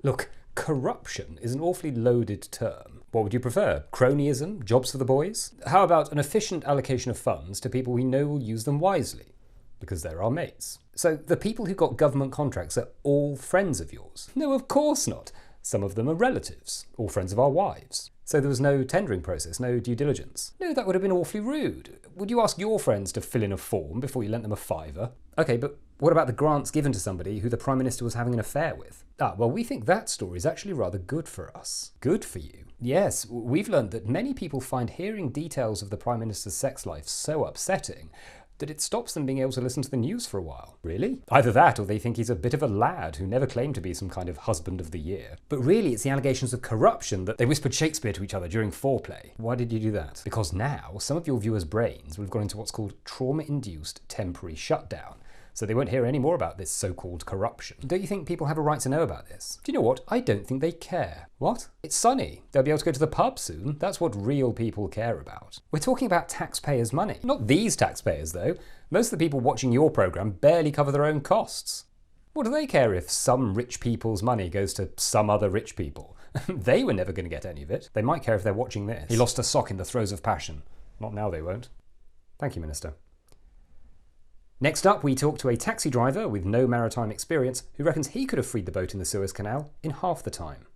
Look, corruption is an awfully loaded term. What would you prefer? Cronyism? Jobs for the boys? How about an efficient allocation of funds to people we know will use them wisely? Because they're our mates. So the people who got government contracts are all friends of yours? No, of course not. Some of them are relatives, all friends of our wives. So there was no tendering process, no due diligence. No, that would have been awfully rude. Would you ask your friends to fill in a form before you lent them a fiver? OK, but what about the grants given to somebody who the Prime Minister was having an affair with? Well, we think that story is actually rather good for us. Good for you? Yes, we've learned that many people find hearing details of the Prime Minister's sex life so upsetting that it stops them being able to listen to the news for a while. Really? Either that, or they think he's a bit of a lad who never claimed to be some kind of husband of the year. But really, it's the allegations of corruption that they whispered Shakespeare to each other during foreplay. Why did you do that? Because now, some of your viewers' brains will have gone into what's called trauma-induced temporary shutdown. So they won't hear any more about this so-called corruption. Don't you think people have a right to know about this? Do you know what? I don't think they care. What? It's sunny. They'll be able to go to the pub soon. That's what real people care about. We're talking about taxpayers' money. Not these taxpayers, though. Most of the people watching your programme barely cover their own costs. What do they care if some rich people's money goes to some other rich people? They were never going to get any of it. They might care if they're watching this. He lost a sock in the throes of passion. Not now, they won't. Thank you, Minister. Next up, we talk to a taxi driver with no maritime experience who reckons he could have freed the boat in the Suez Canal in half the time.